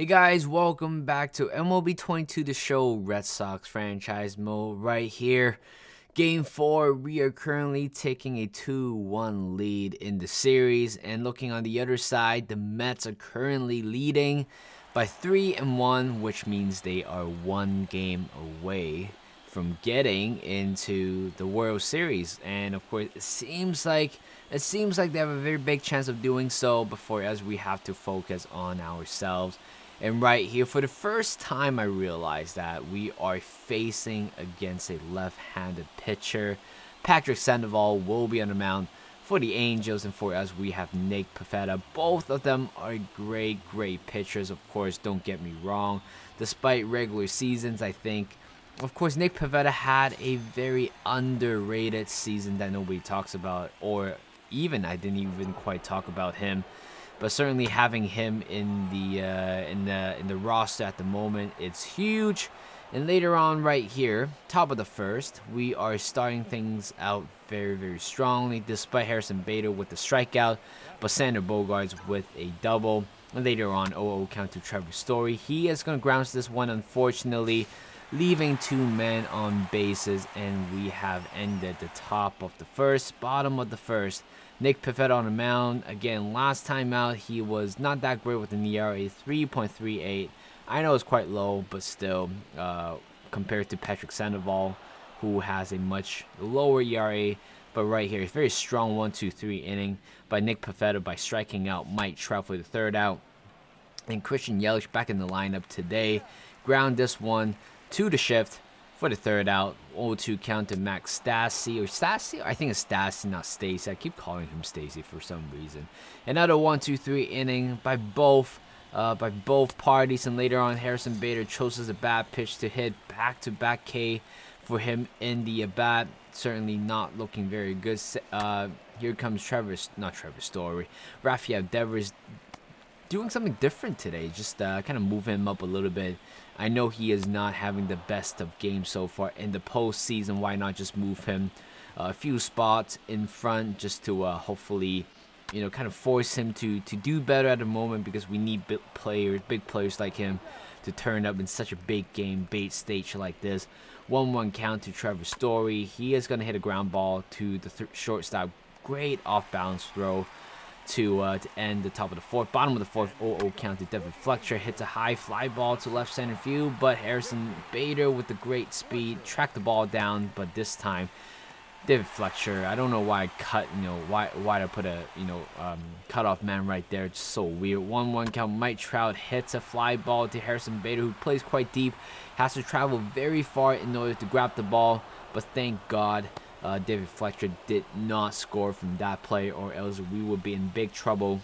Hey guys, welcome back to MLB 22 The Show, Red Sox franchise mode right here. Game 4, we are currently taking a 2-1 lead in the series, and looking on the other side, the Mets are currently leading by 3-1, which means they are one game away from getting into the World Series. And of course, it seems like they have a very big chance of doing so, but for us, we have to focus on ourselves. And right here, for the first time, I realized that we are facing against a left-handed pitcher. Patrick Sandoval will be on the mound for the Angels, and for us, we have Nick Pivetta. Both of them are great pitchers, of course, don't get me wrong. Despite regular seasons, I think, of course, Nick Pivetta had a very underrated season that nobody talks about, or even I didn't even quite talk about him. But certainly having him in the roster at the moment, it's huge. And later on, right here, top of the first, we are starting things out very strongly, despite Harrison Bader with the strikeout, but Sander Bogaerts with a double. And later on, 0-0 count to Trevor Story. He is going to ground this one, unfortunately, leaving two men on bases, and we have ended the top of the first, bottom of the first. Nick Pivetta on the mound. Again, last time out, he was not that great with an ERA, 3.38. I know it's quite low, but still, compared to Patrick Sandoval, who has a much lower ERA. But right here, it's very strong 1-2-3 inning by Nick Pivetta by striking out Mike Trout for the third out. And Christian Yelich back in the lineup today. Ground this one to the shift for the third out. 0-2 count to Max Stassi. I think it's Stassi, not Stacy. I keep calling him Stacy for some reason. Another 1-2-3 inning by both parties, and later on, Harrison Bader chooses a bad pitch to hit back-to-back K for him in the at-bat. Certainly not looking very good. Here comes Rafael Devers doing something different today, just kind of move him up a little bit. I know he is not having the best of games so far in the postseason. Why not just move him a few spots in front, just to hopefully, kind of force him to do better at the moment, because we need big players like him to turn up in such a big game bait stage like this. 1-1 count to Trevor Story. He is going to hit a ground ball to the shortstop. Great off-balance throw to end the top of the fourth. Bottom of the fourth, 0-0 count to David Fletcher. Hits a high fly ball to left center field, but Harrison Bader with the great speed tracked the ball down, but this time David Fletcher, I don't know why I cut, why I put a, cutoff man right there. It's so weird. 1-1 count. Mike Trout hits a fly ball to Harrison Bader, who plays quite deep, has to travel very far in order to grab the ball, but thank God David Fletcher did not score from that play, or else we would be in big trouble.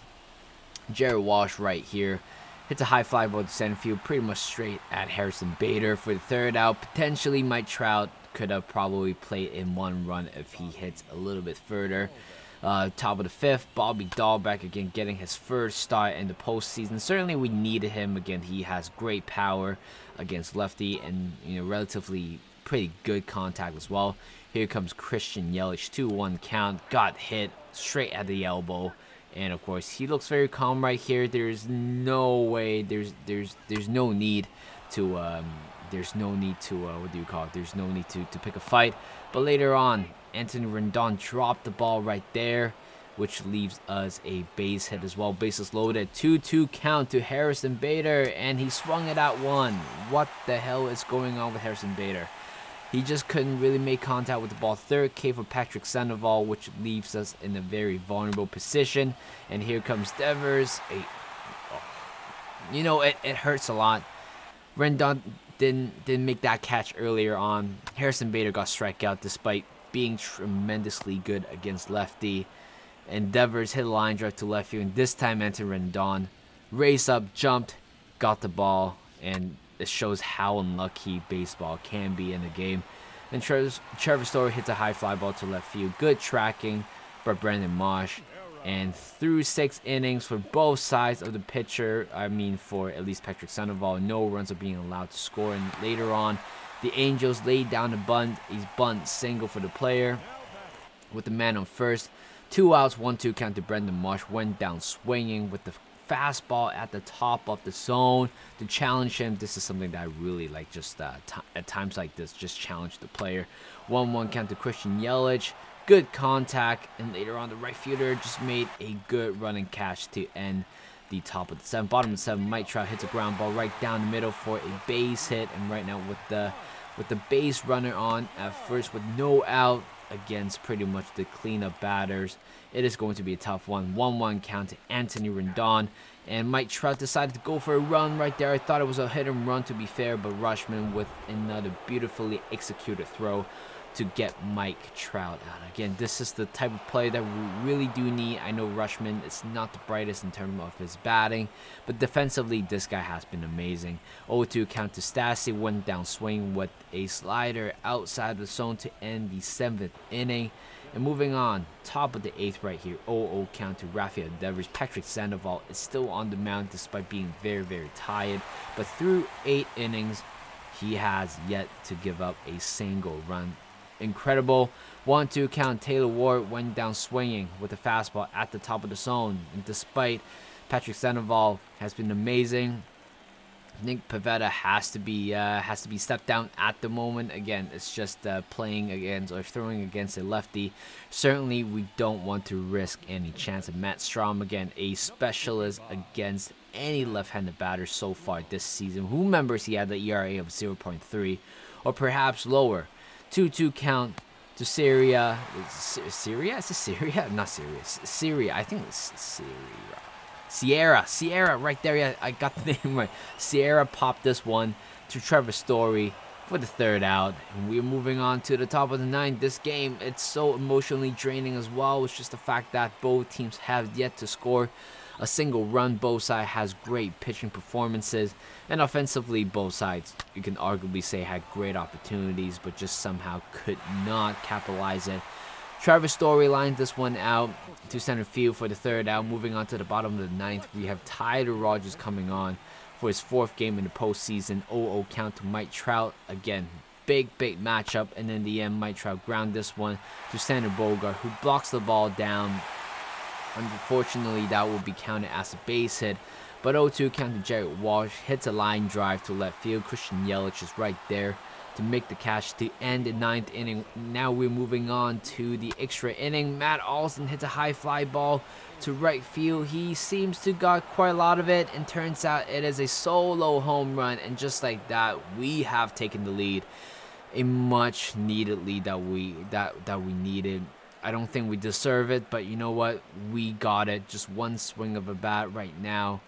Jared Walsh right here hits a high fly ball to center field, pretty much straight at Harrison Bader for the third out. Potentially Mike Trout could have probably played in one run if he hits a little bit further. Top of the fifth, Bobby Dahlbeck again getting his first start in the postseason. Certainly we needed him again. He has great power against lefty, and relatively pretty good contact as well. Here comes Christian Yelich, 2-1 count, got hit straight at the elbow, and of course he looks very calm right here. There's no way, there's no need to there's no need to pick a fight. But later on, Anthony Rendon dropped the ball right there, which leaves us a base hit as well. Bases loaded, 2-2 count to Harrison Bader, and he swung it out one. What the hell is going on with Harrison Bader? He just couldn't really make contact with the ball. Third K for Patrick Sandoval, which leaves us in a very vulnerable position. And here comes Devers. It hurts a lot. Rendon didn't make that catch earlier on. Harrison Bader got struck out despite being tremendously good against lefty. And Devers hit a line drive to left field. And this time, Anthony Rendon raced up, jumped, got the ball, and it shows how unlucky baseball can be in a game. And Trevor Story hits a high fly ball to left field. Good tracking by Brandon Marsh. And through 6 innings for both sides of the pitcher, for at least Patrick Sandoval, no runs are being allowed to score. And later on, the Angels laid down a bunt single for the player with the man on first. 2 outs, 1-2 count to Brandon Marsh. Went down swinging with the fastball at the top of the zone to challenge him. This is something that I really like, just at times like this, just challenge the player. 1-1 count to Christian Yelich. Good contact, and later on the right fielder just made a good running catch to end the top of the 7th. Bottom of the 7th, Mike Trout hits a ground ball right down the middle for a base hit, and right now with the base runner on at first with no out against pretty much the cleanup batters, it is going to be a tough one. 1-1 count to Anthony Rendon, and Mike Trout decided to go for a run right there. I thought it was a hit and run, to be fair, but Rutschman with another beautifully executed throw to get Mike Trout out. Again, this is the type of play that we really do need. I know Rutschman is not the brightest in terms of his batting, but defensively, this guy has been amazing. 0-2 count to Stassi, went down swing with a slider outside the zone to end the 7th inning. And moving on, top of the 8th right here, 0-0 count to Rafael Devers. Patrick Sandoval is still on the mound despite being very, very tired, but through 8 innings, he has yet to give up a single run. Incredible. 1-2 count. Taylor Ward went down swinging with a fastball at the top of the zone. And despite Patrick Sandoval has been amazing, Nick Pivetta has to be stepped down at the moment. Again, it's just playing against or throwing against a lefty. Certainly, we don't want to risk any chance of Matt Strahm, again, a specialist against any left-handed batter so far this season. Who remembers he had the ERA of 0.3 or perhaps lower? 2-2 count to Syria. Syria? Is it Syria? Not Syria. Syria. I think it's Syria. Sierra, right there. Yeah, I got the name right. Sierra popped this one to Trevor Story for the 3rd out. And we're moving on to the top of the 9th. This game, it's so emotionally draining as well. It's just the fact that both teams have yet to score a single run. Both sides has great pitching performances, and offensively both sides, you can arguably say, had great opportunities but just somehow could not capitalize it. Trevor Story lined this one out to center field for the 3rd out. Moving on to the bottom of the 9th, we have Tyler Rogers coming on for his 4th game in the postseason. 0-0 count to Mike Trout. Again, big matchup, and in the end, Mike Trout ground this one to Sander Bogart, who blocks the ball down. Unfortunately, that will be counted as a base hit. But 0-2 count to Jared Walsh, hits a line drive to left field. Christian Yelich is right there to make the catch to end the 9th inning. Now we're moving on to the extra inning. Matt Olson hits a high fly ball to right field. He seems to got quite a lot of it, and turns out it is a solo home run. And just like that, we have taken the lead. A much needed lead that we needed. I don't think we deserve it, but you know what? We got it. Just one swing of a bat right now.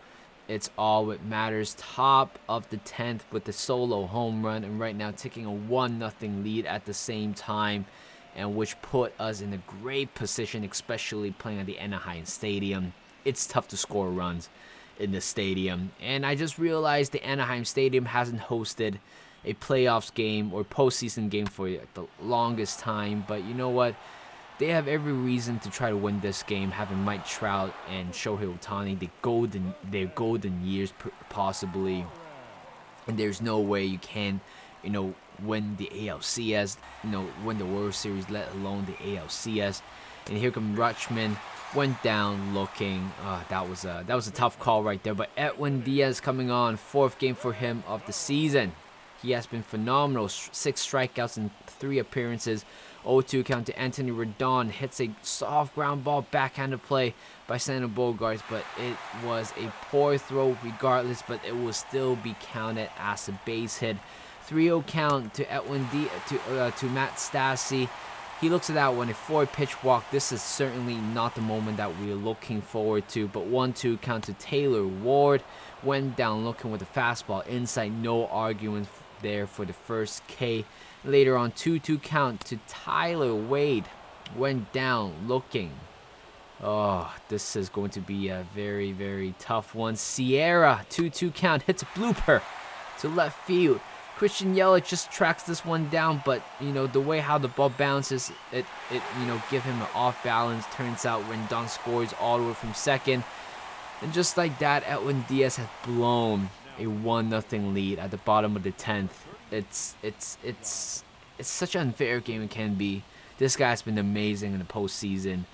It's all what matters. Top of the 10th with the solo home run, and right now taking a 1-0 lead at the same time, and which put us in a great position, especially playing at the Anaheim Stadium. It's tough to score runs in the stadium, and I just realized the Anaheim Stadium hasn't hosted a playoffs game or postseason game for the longest time, but you know what? They have every reason to try to win this game, having Mike Trout and Shohei Ohtani, their golden years possibly. And there's no way you can, win the ALCS, win the World Series, let alone the ALCS. And here comes Rutschman, went down looking. That was a tough call right there. But Edwin Diaz coming on, 4th game for him of the season. He has been phenomenal. 6 strikeouts in 3 appearances. 0-2 count to Anthony Rendon. Hits a soft ground ball, backhanded play by Sander Bogaerts, but it was a poor throw regardless, but it will still be counted as a base hit. 3-0 count to to Matt Stassi. He looks at that one, a 4-pitch walk. This is certainly not the moment that we are looking forward to, but 1-2 count to Taylor Ward. Went down looking with a fastball inside, no argument there for the first K. Later on, 2-2 count to Tyler Wade. Went down looking. Oh, this is going to be a very, very tough one. Sierra, 2-2 count, hits a blooper to left field. Christian Yelich just tracks this one down, but the way how the ball bounces, it give him an off balance. Turns out Rendon scores all the way from second, and just like that, Edwin Diaz has blown a 1-0 lead at the bottom of the 10th. It's such an unfair game it can be. This guy's been amazing in the postseason,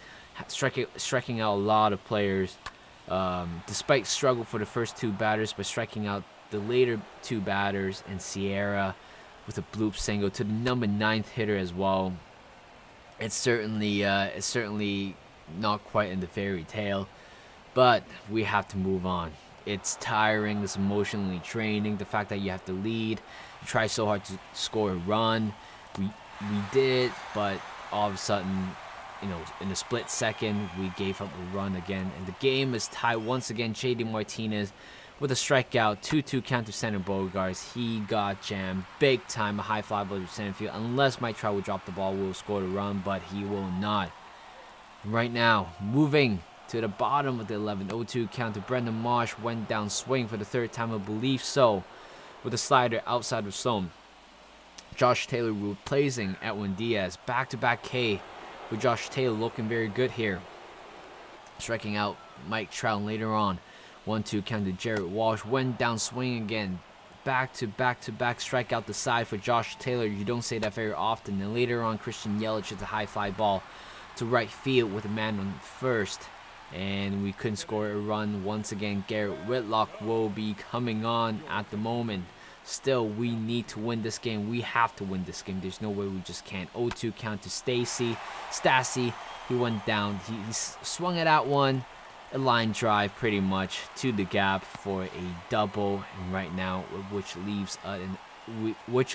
striking out a lot of players. Despite struggle for the first 2 batters by striking out the later 2 batters and Sierra with a bloop single to the number 9th hitter as well. It's certainly not quite in the fairy tale, but we have to move on. It's tiring, it's emotionally draining. The fact that you have to lead, you try so hard to score a run. We did, but all of a sudden, in a split second, we gave up a run again, and the game is tied once again. JD Martinez with a strikeout, 2-2 count to center Bogarts. He got jammed big time, a high fly ball to center field. Unless Mike Trout will drop the ball, we'll score the run, but he will not. Right now, moving to the bottom of the 11th, 0-2 count to Brendan Marsh. Went down swing for the 3rd time, I believe so, with a slider outside of zone. Josh Taylor replacing Edwin Diaz. Back-to-back K with Josh Taylor looking very good here. Striking out Mike Trout later on. 1-2 count to Jared Walsh. Went down swing again. Back-to-back strike out the side for Josh Taylor. You don't say that very often. And later on, Christian Yelich hits a high fly ball to right field with a man on first. And we couldn't score a run. Once again, Garrett Whitlock will be coming on at the moment. Still, we need to win this game. We have to win this game. There's no way we just can't. 0-2 count to Stassi. He went down. He swung it out one. A line drive pretty much to the gap for a double. And right now, which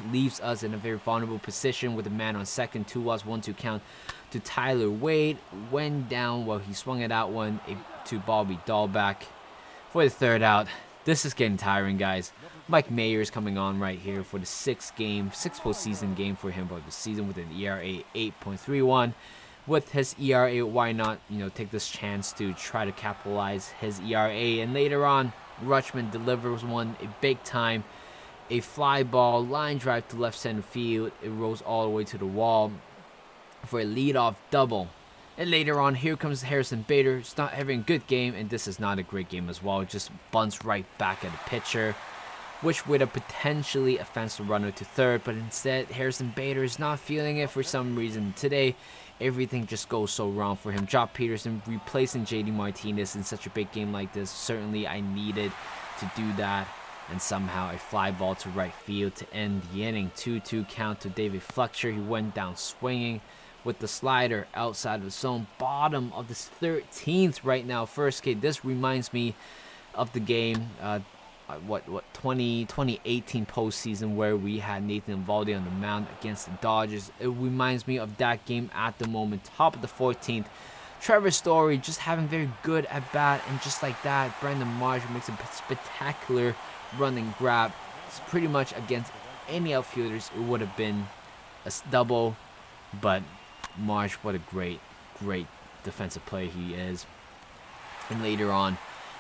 leaves us in a very vulnerable position with a man on second. 2 outs, 1-2 count to Tyler Wade. Went down while he swung it out one to Bobby Dahlback for the 3rd out. This is getting tiring, guys. Mike Mayer is coming on right here for the 6th postseason game for him of the season with an ERA 8.31. With his ERA, why not, take this chance to try to capitalize his ERA? And later on, Rutschman delivers one, a big time, a fly ball, line drive to left center field. It rolls all the way to the wall for a leadoff double. And later on, here comes Harrison Bader. He's not having a good game, and this is not a great game as well. It just bunts right back at the pitcher, which would have potentially advanced the runner to 3rd, but instead, Harrison Bader is not feeling it for some reason. Today, everything just goes so wrong for him. Jock Peterson replacing JD Martinez in such a big game like this. Certainly, I needed to do that. And somehow, a fly ball to right field to end the inning. 2-2 count to David Fletcher. He went down swinging with the slider outside of the zone. Bottom of this 13th right now. First K. This reminds me of the game, 2018 postseason where we had Nathan Eovaldi on the mound against the Dodgers. It reminds me of that game at the moment. Top of the 14th. Trevor Story just having very good at bat, and just like that, Brendan Marsh makes a spectacular running grab. It's pretty much against any outfielders, it would have been a double, but Marsh, what a great defensive play he is. And later on,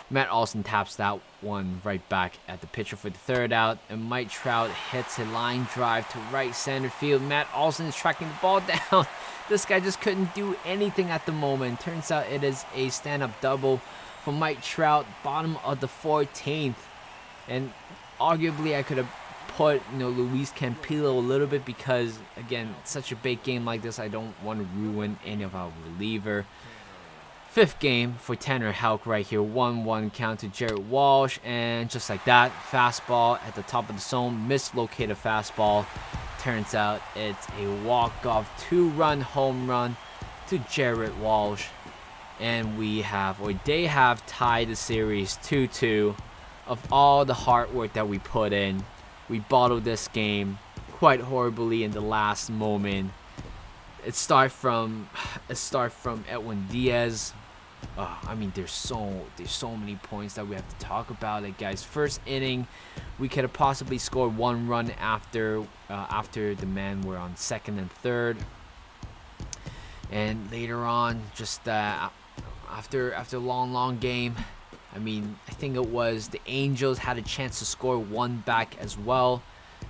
Matt Olson taps that one right back at the pitcher for the 3rd out, and Mike Trout hits a line drive to right center field. Matt Olson is tracking the ball down. This guy just couldn't do anything at the moment. Turns out it is a stand-up double for Mike Trout, bottom of the 14th. And arguably I could have put Luis Campillo a little bit, because again, such a big game like this, I don't want to ruin any of our reliever. 5th game for Tanner Houck right here. 1-1 count to Jared Walsh, and just like that, fastball at the top of the zone, mislocated fastball. Turns out it's a walk-off 2-run home run to Jared Walsh, and they have tied the series 2-2. Of all the hard work that we put in, we bottled this game quite horribly in the last moment. It started from Edwin Diaz. There's so many points that we have to talk about. Guys, first inning, we could have possibly scored 1 run after the men were on 2nd and 3rd. And later on, just after a long game, I think it was the Angels had a chance to score 1 back as well.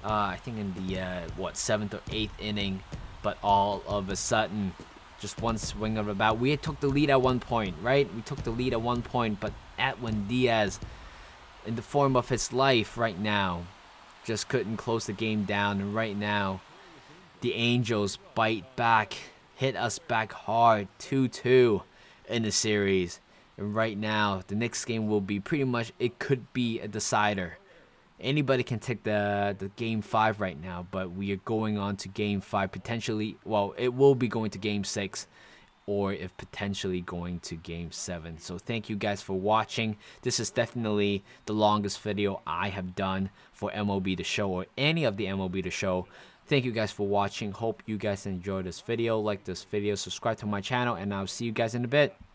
I think in the 7th or 8th inning, but all of a sudden, just one swing of the bat. We took the lead at one point, right? We took the lead at one point, but Edwin Diaz, in the form of his life right now, just couldn't close the game down. And right now, the Angels bite back, hit us back hard, 2-2 in the series. And right now, the next game will be pretty much, it could be a decider. Anybody can take the game 5 right now, but we are going on to game 5 potentially. Well, it will be going to game 6, or if potentially going to game 7. So thank you guys for watching. This is definitely the longest video I have done for MLB The Show, or any of the MLB The Show. Thank you guys for watching. Hope you guys enjoyed this video. Like this video, subscribe to my channel, and I'll see you guys in a bit.